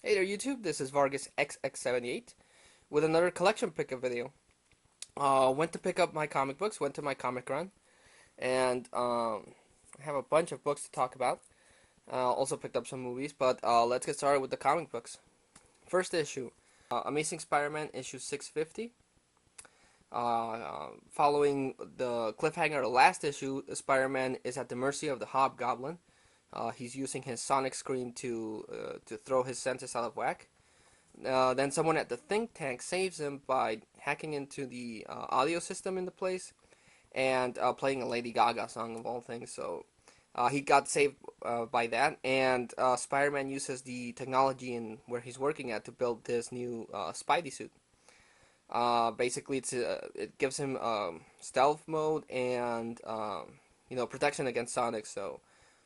Hey there YouTube, this is Vargas XX78 with another collection pickup video. Went to pick up my comic books, went to my comic run, and I have a bunch of books to talk about. Also picked up some movies, but let's get started with the comic books. First issue, Amazing Spider-Man issue 650. Following the cliffhanger of the last issue, Spider-Man is at the mercy of the Hobgoblin. He's using his sonic scream to throw his senses out of whack. Then someone at the think tank saves him by hacking into the audio system in the place and playing a Lady Gaga song of all things. So he got saved by that, and Spider-Man uses the technology in where he's working at to build this new Spidey suit. Basically, it gives him stealth mode and protection against Sonic. So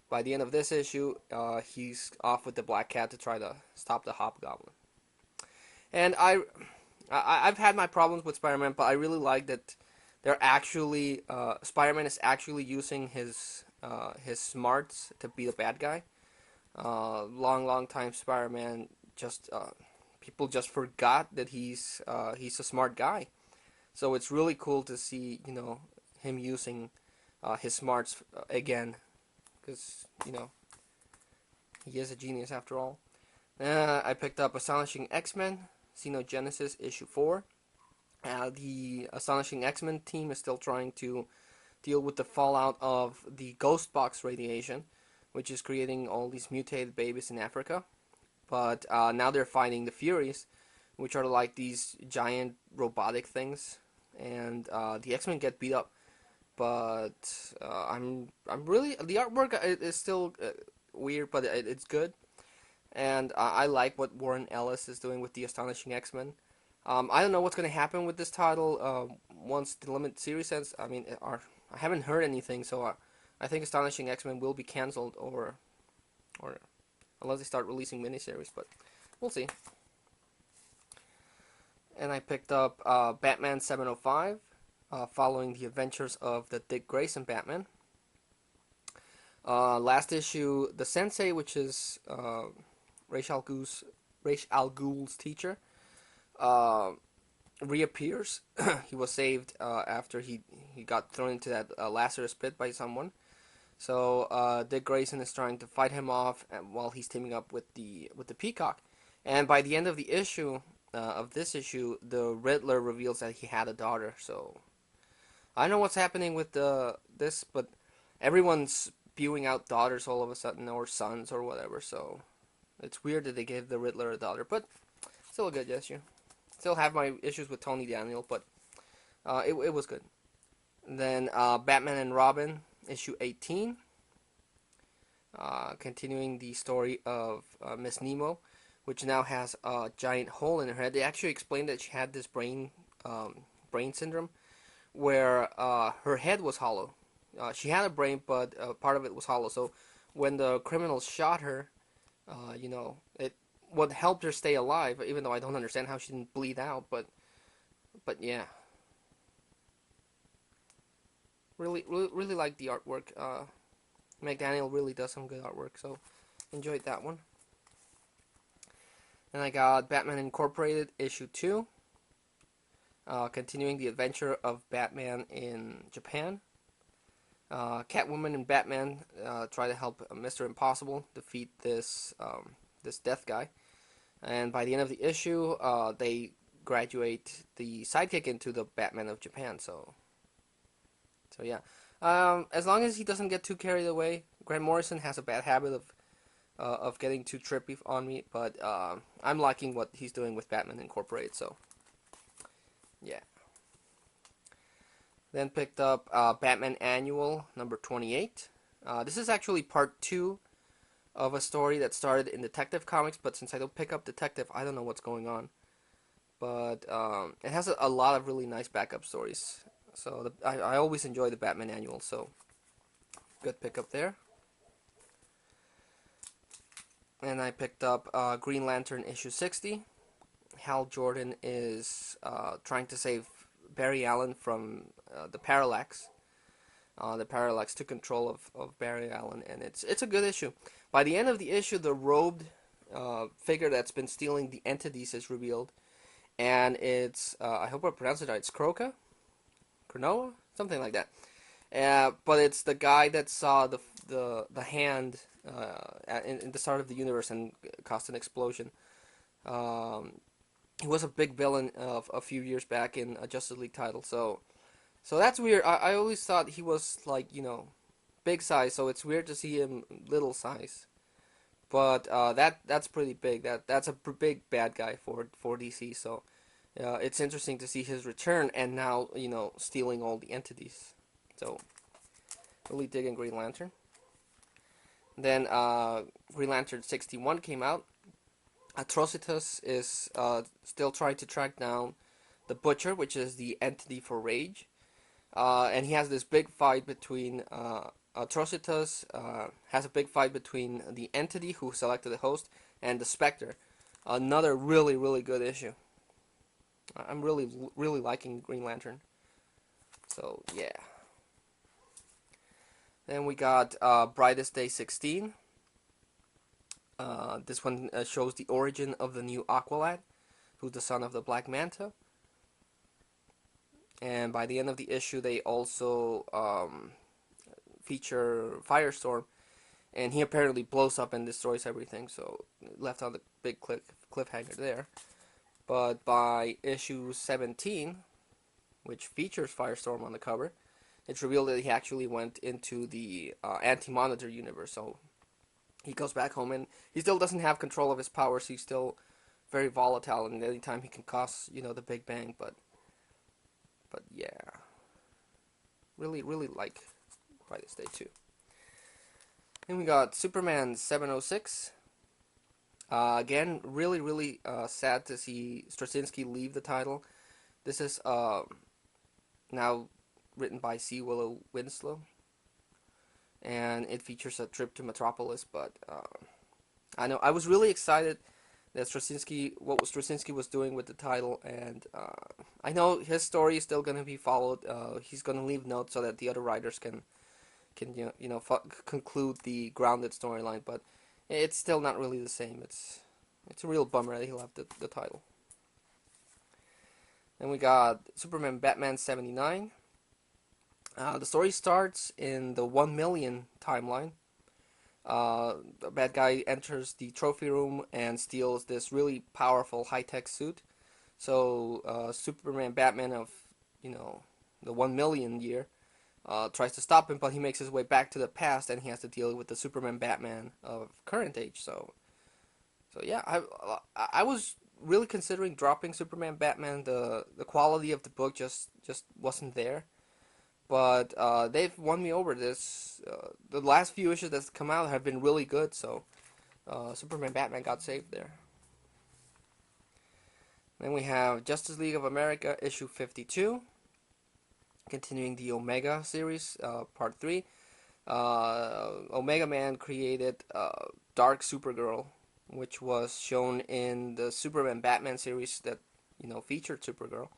by the end of this issue, he's off with the Black Cat to try to stop the Hobgoblin. And I've had my problems with Spider-Man, but I really like that they're actually Spider-Man is actually using his smarts to be the bad guy. Long time Spider-Man just people just forgot that he's a smart guy. So it's really cool to see him using his smarts again, because he is a genius after all. I picked up Astonishing X-Men Xenogenesis issue 4. The Astonishing X-Men team is still trying to deal with the fallout of the ghost box radiation, which is creating all these mutated babies in Africa. But now they're fighting the Furies, which are like these giant robotic things, and the X-Men get beat up. But I'm really, the artwork is still weird, but it's good. And I like what Warren Ellis is doing with the Astonishing X-Men. I don't know what's going to happen with this title once the limited series ends. I mean, I haven't heard anything, so I think Astonishing X-Men will be canceled, or unless they start releasing miniseries, but we'll see. And I picked up Batman 705, following the adventures of the Dick Grayson Batman. Last issue, the Sensei, which is Ra's al Ghul's teacher, reappears. He was saved after he got thrown into that Lazarus pit by someone. So Dick Grayson is trying to fight him off while he's teaming up with the Peacock. And by the end of the issue, of this issue, the Riddler reveals that he had a daughter. So I don't know what's happening with this, but everyone's spewing out daughters all of a sudden, or sons, or whatever. So it's weird that they gave the Riddler a daughter, but still a good issue. Still have my issues with Tony Daniel, but it was good. Then Batman and Robin, issue 18. Continuing the story of Miss Nemo, which now has a giant hole in her head. They actually explained that she had this brain syndrome, where her head was hollow. She had a brain, but part of it was hollow. So when the criminals shot her, it what helped her stay alive. Even though I don't understand how she didn't bleed out, but yeah, really like the artwork. McDaniel really does some good artwork, so enjoyed that one. And I got Batman Incorporated issue 2, continuing the adventure of Batman in Japan. Catwoman and Batman try to help Mr. Impossible defeat this death guy. And by the end of the issue, they graduate the sidekick into the Batman of Japan. So yeah. As long as he doesn't get too carried away. Grant Morrison has a bad habit of getting too trippy on me, but I'm liking what he's doing with Batman Incorporated. So yeah. Then picked up Batman Annual number 28. This is actually part 2 of a story that started in Detective Comics, but since I don't pick up Detective, I don't know what's going on. But it has a lot of really nice backup stories. So I always enjoy the Batman Annual, so good pickup there. And I picked up Green Lantern issue 60. Hal Jordan is trying to save Barry Allen from the Parallax. The Parallax took control of Barry Allen, and it's a good issue. By the end of the issue, the robed figure that's been stealing the entities is revealed, and it's I hope I pronounced it right. It's Cronoa, something like that. But it's the guy that saw the hand in the start of the universe and caused an explosion. Um, he was a big villain of a few years back in a Justice League title, so that's weird. I always thought he was like big size, so it's weird to see him little size. But that's pretty big. That's a big bad guy for DC. So it's interesting to see his return and now stealing all the entities. So really digging Green Lantern. Then Green Lantern 61 came out. Atrocitus is still trying to track down the Butcher, which is the entity for Rage. And he has this big fight between Atrocitus, has a big fight between the entity who selected the host and the Spectre. Another really, really good issue. I'm really, really liking Green Lantern. So, yeah. Then we got Brightest Day 16. This one shows the origin of the new Aqualad, who's the son of the Black Manta. And by the end of the issue, they also feature Firestorm, and he apparently blows up and destroys everything, so left on the big cliffhanger there. But by issue 17, which features Firestorm on the cover, it's revealed that he actually went into the Anti-Monitor universe, so he goes back home, and he still doesn't have control of his powers. He's still very volatile, and anytime he can cause, the Big Bang, but yeah. Really, really like Brightest Day 2. Then we got Superman 706. Again, really, really sad to see Straczynski leave the title. This is now written by C. Willow Winslow, and it features a trip to Metropolis. But I know I was really excited that Straczynski was doing with the title, and I know his story is still going to be followed. He's going to leave notes so that the other writers can conclude the grounded storyline, but it's still not really the same. It's a real bummer that he left the title. Then we got Superman Batman 79. The story starts in the 1 million timeline. The bad guy enters the trophy room and steals this really powerful high-tech suit. So Superman Batman of the 1 million year tries to stop him, but he makes his way back to the past, and he has to deal with the Superman Batman of current age. So yeah, I was really considering dropping Superman Batman. The quality of the book just wasn't there. But they've won me over. The last few issues that's come out have been really good, so Superman Batman got saved there. Then we have Justice League of America issue 52, continuing the Omega series, part 3. Omega Man created Dark Supergirl, which was shown in the Superman Batman series that featured Supergirl.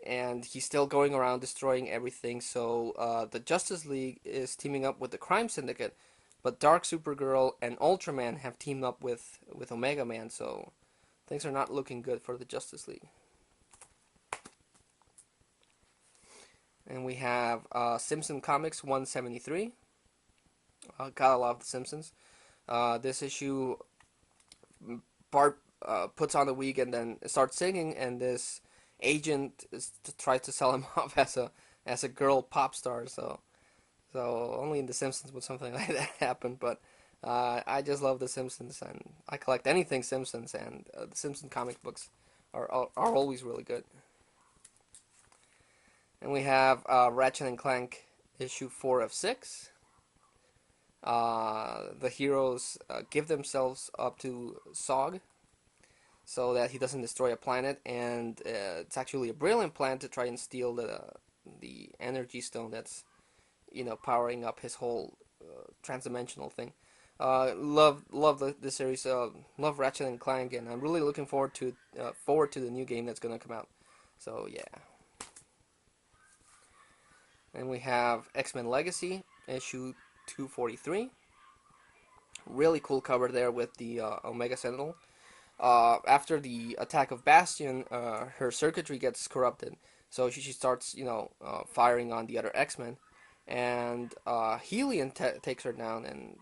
And he's still going around destroying everything. So the Justice League is teaming up with the Crime Syndicate, but Dark Supergirl and Ultraman have teamed up with Omega Man. So things are not looking good for the Justice League. And we have Simpson Comics 173. Gotta love the Simpsons. This issue, Bart puts on the wig and then starts singing, and this agent tries to sell him off as a girl pop star. So only in The Simpsons would something like that happen. But I just love The Simpsons, and I collect anything Simpsons, and the Simpsons comic books are always really good. And we have Ratchet and Clank issue 4 of 6. The heroes give themselves up to Zog so that he doesn't destroy a planet, and it's actually a brilliant plan to try and steal the energy stone that's powering up his whole transdimensional thing. Love the series. Love Ratchet and Clank, and I'm really looking forward to the new game that's gonna come out. So yeah. And we have X-Men Legacy issue 243. Really cool cover there with the Omega Sentinel. After the attack of Bastion, her circuitry gets corrupted, so she starts, firing on the other X-Men, and Helion takes her down, and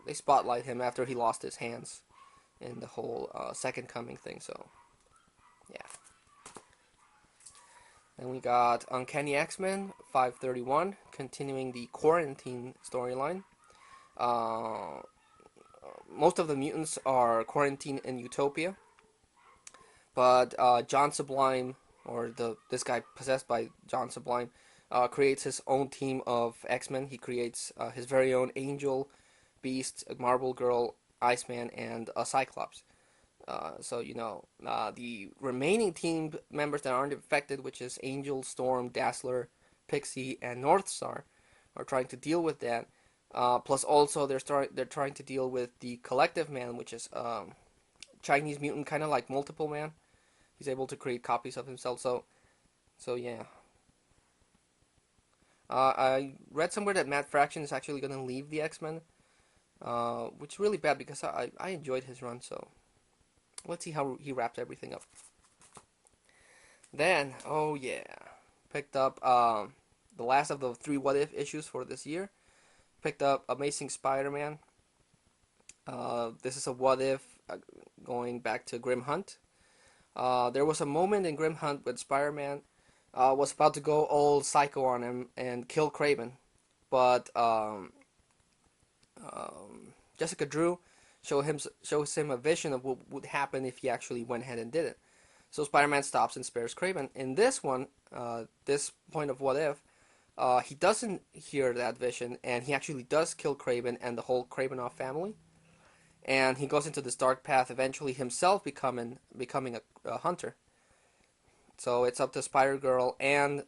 they spotlight him after he lost his hands in the whole Second Coming thing. So, yeah. Then we got Uncanny X-Men 531, continuing the quarantine storyline. Uh, Most of the mutants are quarantined in Utopia, but John Sublime, or this guy possessed by John Sublime, creates his own team of X-Men. He creates his very own Angel, Beast, Marble Girl, Iceman, and a Cyclops. The remaining team members that aren't infected, which is Angel, Storm, Dazzler, Pixie, and Northstar, are trying to deal with that. Plus, also they're trying to deal with the Collective Man, which is Chinese mutant, kind of like Multiple Man. He's able to create copies of himself. So yeah. I read somewhere that Matt Fraction is actually going to leave the X-Men, which is really bad because I enjoyed his run. So let's see how he wraps everything up. Then, oh yeah, picked up the last of the 3 What If issues for this year. Picked up Amazing Spider-Man. This is a What If going back to Grim Hunt. There was a moment in Grim Hunt when Spider-Man was about to go all psycho on him and kill Kraven, but Jessica Drew shows him a vision of what would happen if he actually went ahead and did it. So Spider-Man stops and spares Kraven. In this one, this point of What If, he doesn't hear that vision, and he actually does kill Kraven and the whole Kravenoff family. And he goes into this dark path, eventually himself becoming a hunter. So it's up to Spider-Girl and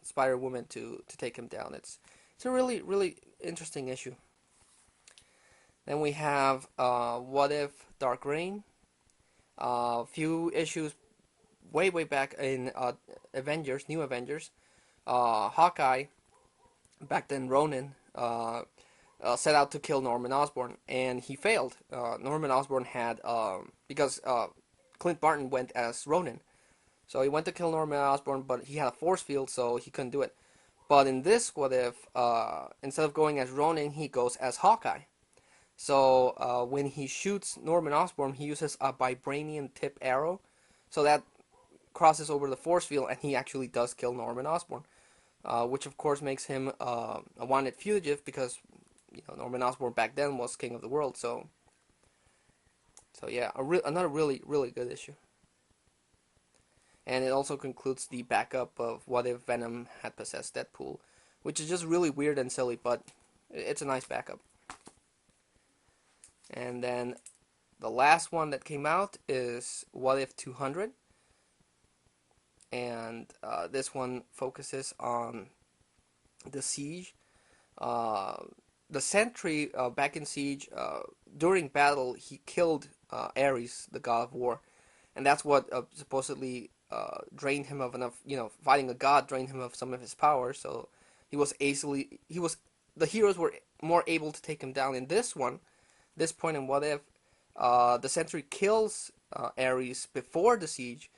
Spider-Woman to take him down. It's a really, really interesting issue. Then we have What If Dark Reign. A few issues way back in Avengers, New Avengers. Hawkeye, back then Ronin, set out to kill Norman Osborn, and he failed. Norman Osborn had, because Clint Barton went as Ronin, so he went to kill Norman Osborn, but he had a force field, so he couldn't do it. But in this What If, instead of going as Ronin, he goes as Hawkeye. So when he shoots Norman Osborn, he uses a vibranium tip arrow, so that crosses over the force field, and he actually does kill Norman Osborn, which of course makes him a wanted fugitive because Norman Osborn back then was king of the world. So yeah, another really, really good issue. And it also concludes the backup of What If Venom had possessed Deadpool, which is just really weird and silly, but it's a nice backup. And then the last one that came out is What If 200. And this one focuses on the Siege. The Sentry back in Siege, during battle, he killed Ares, the god of war. And that's what supposedly drained him of enough, fighting a god drained him of some of his power. So the heroes were more able to take him down. In this one, this point in What If, the Sentry kills Ares before the Siege.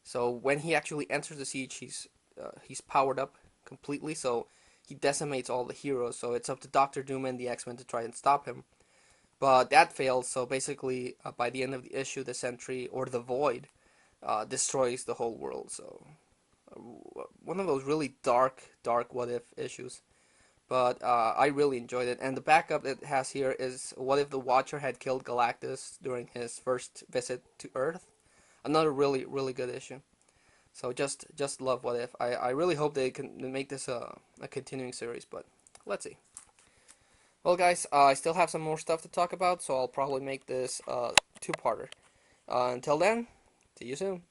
So when he actually enters the Siege, he's powered up completely. So he decimates all the heroes. So it's up to Doctor Doom and the X-Men to try and stop him. But that fails. So basically, by the end of the issue, the Sentry, or the Void, destroys the whole world. So one of those really dark What If issues. But I really enjoyed it. And the backup it has here is What If the Watcher had killed Galactus during his first visit to Earth. Another really, really good issue. So just love What If. I really hope they can make this a continuing series, but let's see. Well, guys, I still have some more stuff to talk about, so I'll probably make this two-parter. Until then, see you soon.